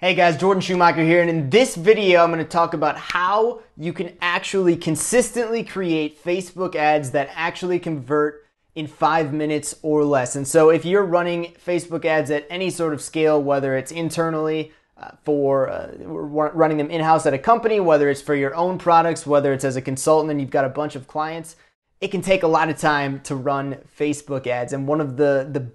Hey guys, Jordan Schumacher here, and in this video I'm going to talk about how you can actually consistently create Facebook ads that actually convert in 5 minutes or less. And so if you're running Facebook ads at any sort of scale, whether it's internally running them in-house at a company, whether it's for your own products, whether it's as a consultant and you've got a bunch of clients, it can take a lot of time to run Facebook ads. And one of the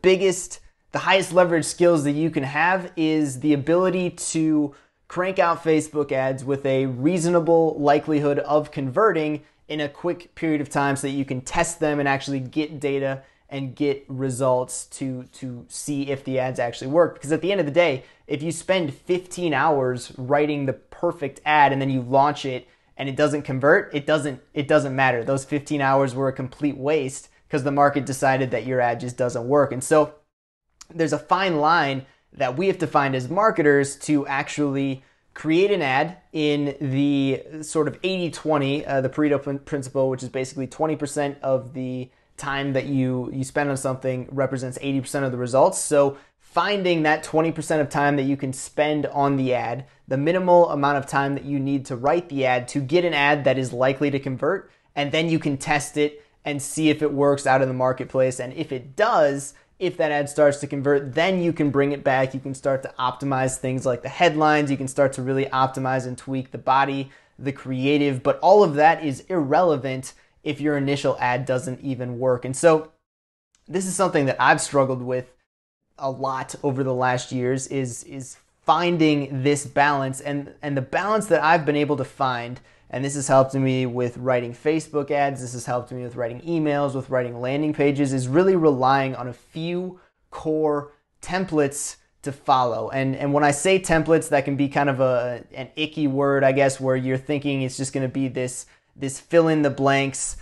highest leverage skills that you can have is the ability to crank out Facebook ads with a reasonable likelihood of converting in a quick period of time so that you can test them and actually get data and get results to see if the ads actually work. Because at the end of the day, if you spend 15 hours writing the perfect ad and then you launch it and it doesn't convert, it doesn't matter. Those 15 hours were a complete waste because the market decided that your ad just doesn't work. And so there's a fine line that we have to find as marketers to actually create an ad in the sort of 80-20, the Pareto principle, which is basically 20% of the time that you spend on something represents 80% of the results. So finding that 20% of time that you can spend on the ad, the minimal amount of time that you need to write the ad to get an ad that is likely to convert, and then you can test it and see if it works out in the marketplace. And if it does, if that ad starts to convert, then you can bring it back. You can start to optimize things like the headlines. You can start to really optimize and tweak the body, the creative, but all of that is irrelevant if your initial ad doesn't even work. And so this is something that I've struggled with a lot over the last years is finding this balance, and the balance that I've been able to find. And this has helped me with writing Facebook ads. This has helped me with writing emails, with writing landing pages, is really relying on a few core templates to follow. And when I say templates, that can be kind of an icky word, I guess, where you're thinking it's just going to be this fill in the blanks,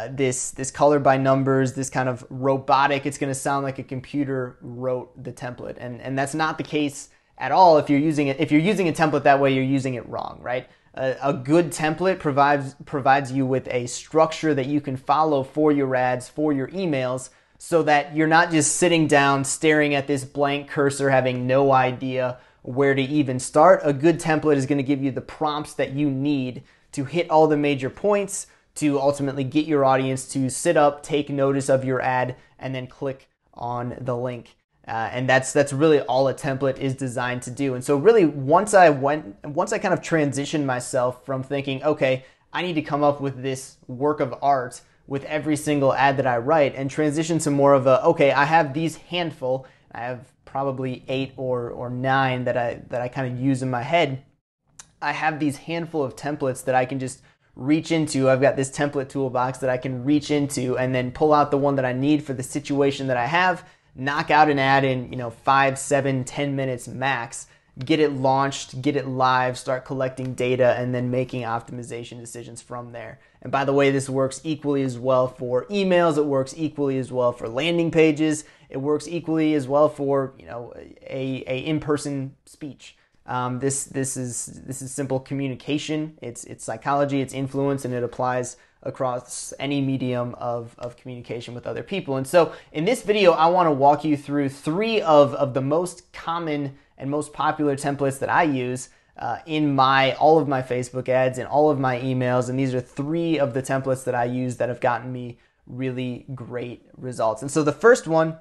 this color by numbers, this kind of robotic. It's going to sound like a computer wrote the template, and that's not the case at all. If you're using a template that way, you're using it wrong, right? A good template provides you with a structure that you can follow for your ads, for your emails, so that you're not just sitting down staring at this blank cursor having no idea where to even start. A good template is going to give you the prompts that you need to hit all the major points, to ultimately get your audience to sit up, take notice of your ad, and then click on the link. And that's really all a template is designed to do. And so really once I kind of transitioned myself from thinking, okay, I need to come up with this work of art with every single ad that I write, and transition to more of okay, I have these handful, I have probably 8 or 9 that I kind of use in my head. I have these handful of templates that I can just reach into. I've got this template toolbox that I can reach into and then pull out the one that I need for the situation that I have, knock out an ad in 5, 7, 10 minutes max, get it launched, get it live, start collecting data, and then making optimization decisions from there. And by the way, this works equally as well for emails. It works equally as well for landing pages. It works equally as well for a in-person speech. This is simple communication. It's psychology, it's influence, and it applies across any medium of communication with other people. And so in this video, I want to walk you through 3 of the most common and most popular templates that I use in all of my Facebook ads and all of my emails. And these are 3 of the templates that I use that have gotten me really great results. And so the first one,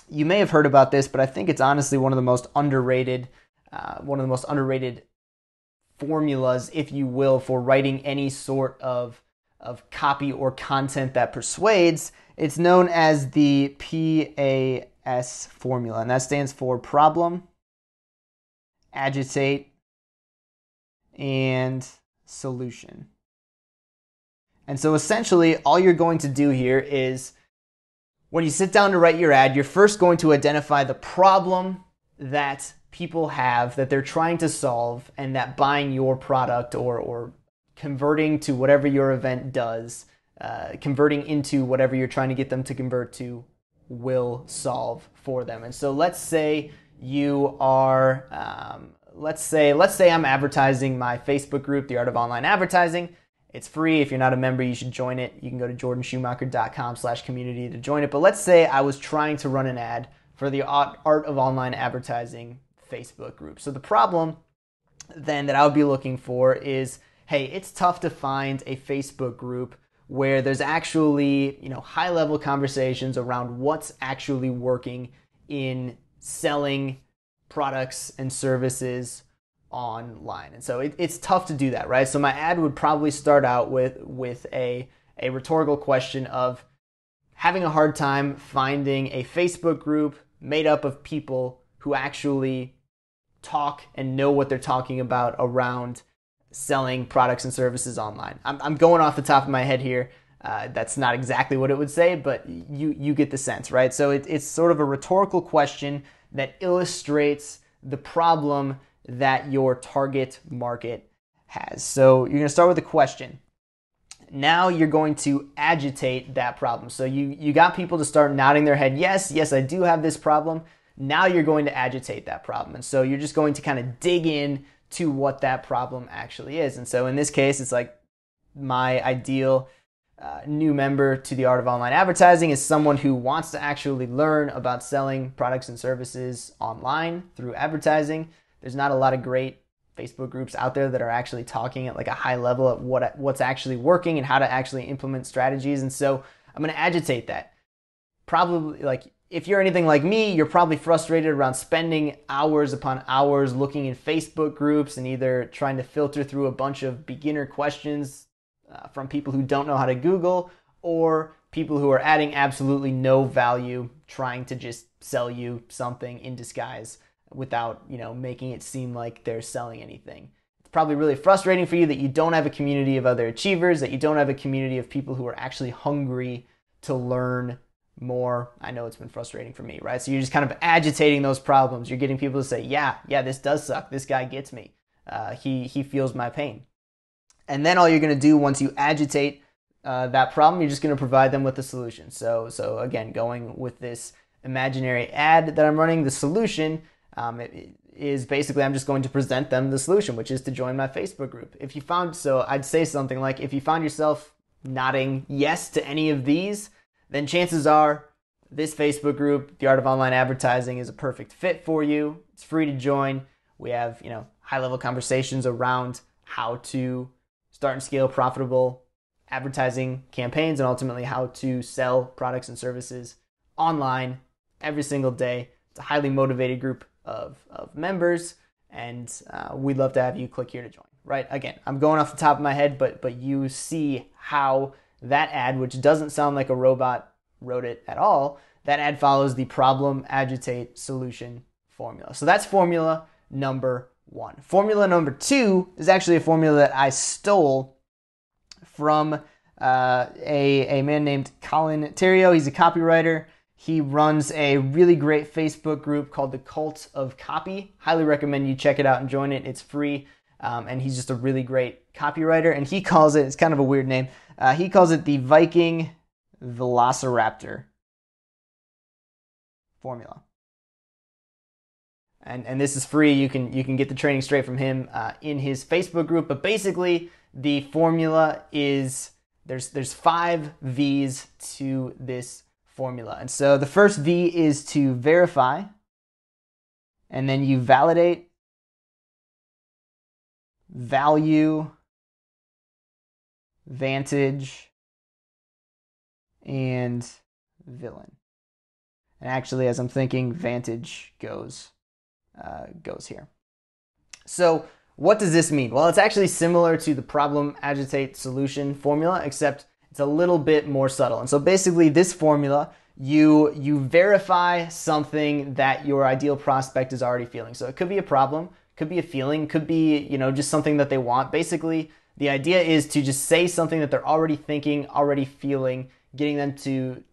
you may have heard about this, but I think it's honestly one of the most underrated formulas, if you will, for writing any sort of copy or content that persuades. It's known as the PAS formula, and that stands for problem, agitate, and solution. And so essentially all you're going to do here is, when you sit down to write your ad, you're first going to identify the problem that people have, that they're trying to solve, and that buying your product or converting to whatever your event does, converting into whatever you're trying to get them to convert to, will solve for them. And so let's say you are, let's say I'm advertising my Facebook group, The Art of Online Advertising. It's free. If you're not a member, you should join it. You can go to jordanschumacher.com/community to join it. But let's say I was trying to run an ad for the Art of Online Advertising Facebook group. So the problem then that I would be looking for is, hey, it's tough to find a Facebook group where there's actually, high level conversations around what's actually working in selling products and services online. And so it's tough to do that, right? So my ad would probably start out with a rhetorical question of having a hard time finding a Facebook group made up of people who actually talk and know what they're talking about around selling products and services online. I'm going off the top of my head here. That's not exactly what it would say, but you get the sense, right? So it's sort of a rhetorical question that illustrates the problem that your target market has. So you're going to start with a question. Now you're going to agitate that problem. So you got people to start nodding their head, yes, I do have this problem. Now you're going to agitate that problem. And so you're just going to kind of dig in to what that problem actually is. And so in this case, it's like my ideal new member to the Art of Online Advertising is someone who wants to actually learn about selling products and services online through advertising. There's not a lot of great Facebook groups out there that are actually talking at like a high level at what's actually working and how to actually implement strategies. And so I'm going to agitate that. Probably, like, if you're anything like me, you're probably frustrated around spending hours upon hours looking in Facebook groups and either trying to filter through a bunch of beginner questions from people who don't know how to Google, or people who are adding absolutely no value, trying to just sell you something in disguise without, making it seem like they're selling anything. It's probably really frustrating for you that you don't have a community of other achievers, that you don't have a community of people who are actually hungry to learn more. I know it's been frustrating for me, right? So you're just kind of agitating those problems. You're getting people to say, yeah, this does suck. This guy gets me. He feels my pain. And then all you're going to do once you agitate that problem, you're just going to provide them with a solution. So again, going with this imaginary ad that I'm running, the solution is basically I'm just going to present them the solution, which is to join my Facebook group. I'd say something like, if you found yourself nodding yes to any of these, then chances are this Facebook group, The Art of Online Advertising, is a perfect fit for you. It's free to join. We have, high-level conversations around how to start and scale profitable advertising campaigns and ultimately how to sell products and services online every single day. It's a highly motivated group of members, and we'd love to have you click here to join, right? Again, I'm going off the top of my head, but you see how that ad, which doesn't sound like a robot wrote it at all, that ad follows the problem, agitate, solution formula. So that's formula number one. Formula number two is actually a formula that I stole from a man named Colin Terrio. He's a copywriter. He runs a really great Facebook group called the Cult of Copy. Highly recommend you check it out and join it. It's free. And he's just a really great copywriter. And he calls it, it's kind of a weird name, he calls it the Viking Velociraptor formula. And this is free. You can get the training straight from him in his Facebook group. But basically, the formula is there's 5 V's to this formula. And so the first V is to verify, and then you validate, value, vantage, and villain. And actually, as I'm thinking, vantage goes here. So what does this mean? Well, it's actually similar to the problem, agitate, solution formula, except it's a little bit more subtle. And so basically this formula, you verify something that your ideal prospect is already feeling. So it could be a problem, could be a feeling, could be, just something that they want. Basically, the idea is to just say something that they're already thinking, already feeling, getting them to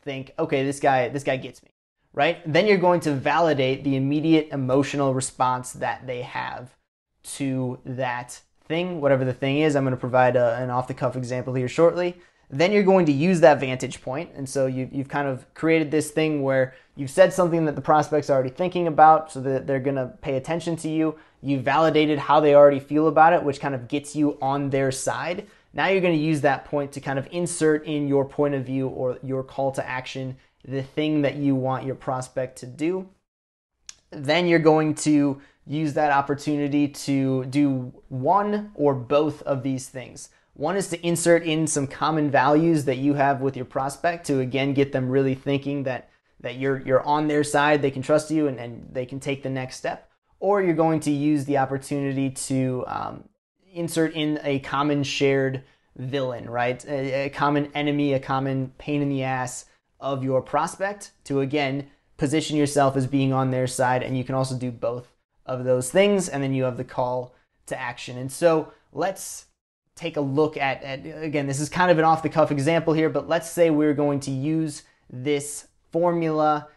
think, okay, this guy gets me, right? Then you're going to validate the immediate emotional response that they have to that thing, whatever the thing is. I'm going to provide an off-the-cuff example here shortly. Then you're going to use that vantage point. And so you've kind of created this thing where you've said something that the prospect's already thinking about so that they're going to pay attention to you. You validated how they already feel about it, which kind of gets you on their side. Now you're going to use that point to kind of insert in your point of view or your call to action, the thing that you want your prospect to do. then you're going to use that opportunity to do one or both of these things. One is to insert in some common values that you have with your prospect to, again, get them really thinking that you're on their side, they can trust you, and they can take the next step. Or you're going to use the opportunity to insert in a common shared villain, right? A common enemy, a common pain in the ass of your prospect to, again, position yourself as being on their side. And you can also do both of those things, and then you have the call to action. And so let's take a look at again, this is kind of an off-the-cuff example here, but let's say we're going to use this formula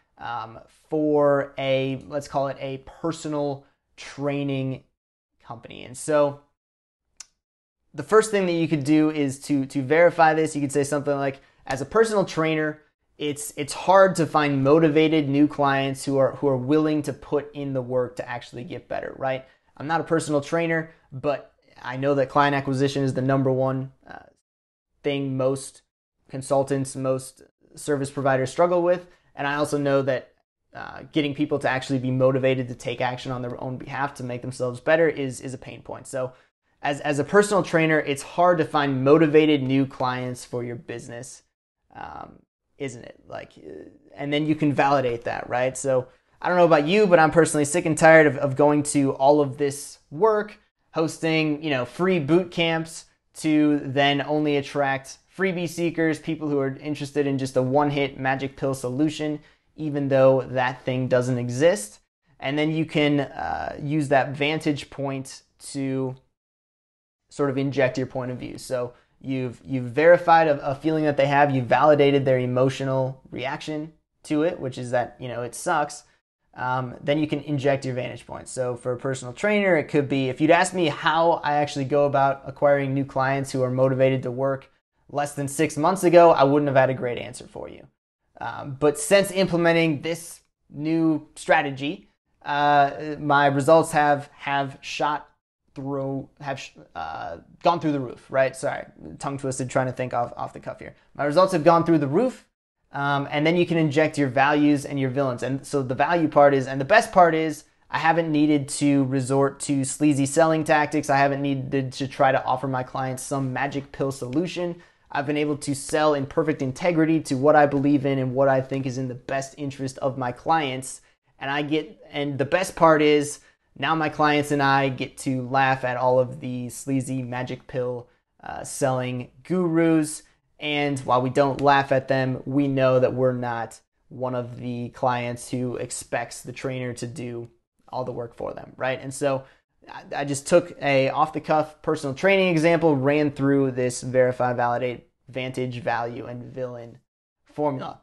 for let's call it a personal training company. And so the first thing that you could do is to verify this. You could say something like, as a personal trainer, it's hard to find motivated new clients who are willing to put in the work to actually get better, right? I'm not a personal trainer, but I know that client acquisition is the number one thing most consultants, most service providers struggle with. And I also know that getting people to actually be motivated to take action on their own behalf to make themselves better is a pain point. So as a personal trainer, it's hard to find motivated new clients for your business, isn't it? And then you can validate that, right? So I don't know about you, but I'm personally sick and tired of going to all of this work, hosting, free boot camps to then only attract freebie seekers, people who are interested in just a one-hit magic pill solution, even though that thing doesn't exist. And then you can use that vantage point to sort of inject your point of view. So you've verified a feeling that they have, you've validated their emotional reaction to it, which is that, it sucks. Then you can inject your vantage point. So for a personal trainer, it could be, if you'd asked me how I actually go about acquiring new clients who are motivated to work less than 6 months ago, I wouldn't have had a great answer for you. But since implementing this new strategy, my results have gone through the roof, right? Sorry, tongue twisted trying to think off the cuff here. My results have gone through the roof. And then you can inject your values and your villains. And so the value part is, and the best part is, I haven't needed to resort to sleazy selling tactics. I haven't needed to try to offer my clients some magic pill solution. I've been able to sell in perfect integrity to what I believe in and what I think is in the best interest of my clients. And the best part is, now my clients and I get to laugh at all of the sleazy magic pill selling gurus. And while we don't laugh at them, we know that we're not one of the clients who expects the trainer to do all the work for them, right? And so I just took a off-the-cuff personal training example, ran through this verify, validate, vantage, value, and villain formula.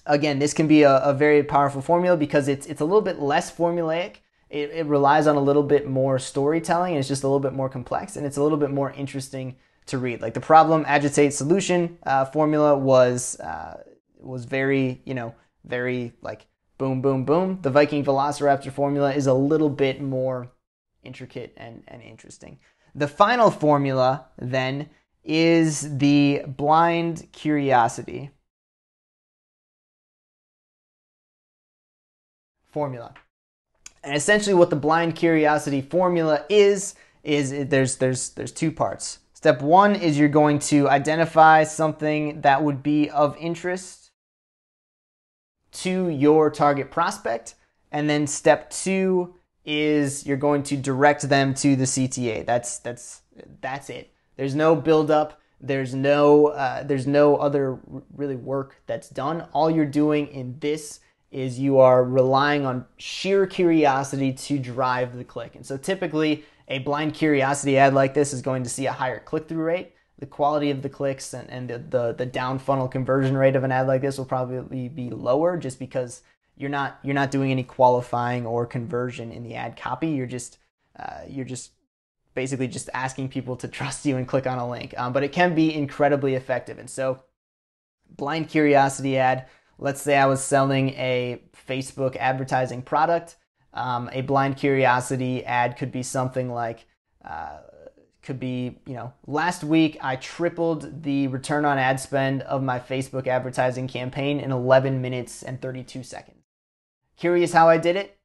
Again, this can be a very powerful formula because it's a little bit less formulaic. It relies on a little bit more storytelling, and it's just a little bit more complex, and it's a little bit more interesting to read. Like the problem, agitate, solution formula was very, very like boom, boom, boom. The Viking Velociraptor formula is a little bit more intricate and interesting. The final formula then is the blind curiosity formula. And essentially what the blind curiosity formula is there's two parts. Step one is you're going to identify something that would be of interest to your target prospect. And then step two is you're going to direct them to the CTA. That's it. There's no buildup. There's no other really work that's done. All you're doing in this is you are relying on sheer curiosity to drive the click. And so typically a blind curiosity ad like this is going to see a higher click-through rate. The quality of the clicks and the down funnel conversion rate of an ad like this will probably be lower just because you're not doing any qualifying or conversion in the ad copy. You're just basically just asking people to trust you and click on a link. But it can be incredibly effective. And so blind curiosity ad, let's say I was selling a Facebook advertising product. A blind curiosity ad could be something like, last week I tripled the return on ad spend of my Facebook advertising campaign in 11 minutes and 32 seconds. Curious how I did it?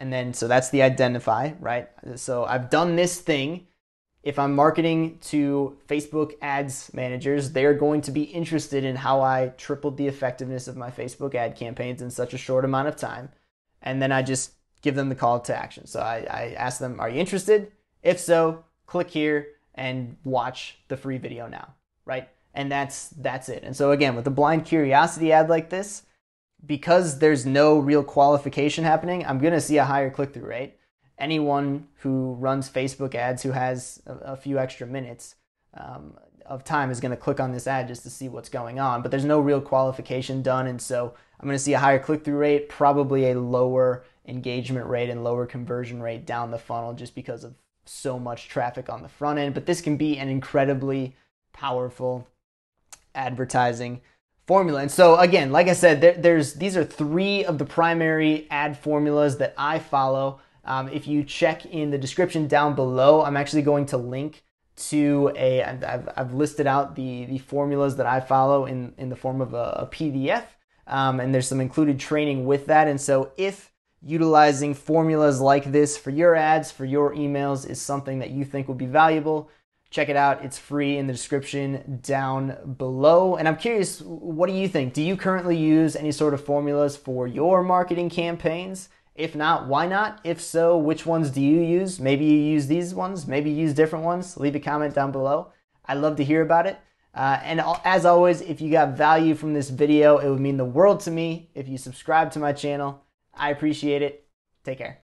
And then, so that's the identify, right? So I've done this thing. If I'm marketing to Facebook ads managers, they're going to be interested in how I tripled the effectiveness of my Facebook ad campaigns in such a short amount of time. And then I just give them the call to action. So I ask them, are you interested? If so, click here and watch the free video now, right? And that's it. And so again, with a blind curiosity ad like this, because there's no real qualification happening, I'm going to see a higher click-through rate. Anyone who runs Facebook ads who has a few extra minutes of time is going to click on this ad just to see what's going on, but there's no real qualification done, and so I'm going to see a higher click-through rate, probably a lower engagement rate and lower conversion rate down the funnel just because of so much traffic on the front end. But this can be an incredibly powerful advertising formula. And so again, like I said, these are 3 of the primary ad formulas that I follow. If you check in the description down below, I'm actually going to link to I've listed out the formulas that I follow in the form of a PDF, and there's some included training with that. And so if utilizing formulas like this for your ads, for your emails is something that you think will be valuable, check it out. It's free in the description down below. And I'm curious, what do you think? Do you currently use any sort of formulas for your marketing campaigns? If not, why not? If so, which ones do you use? Maybe you use these ones, maybe you use different ones. Leave a comment down below. I'd love to hear about it. And as always, if you got value from this video, it would mean the world to me if you subscribe to my channel. I appreciate it. Take care.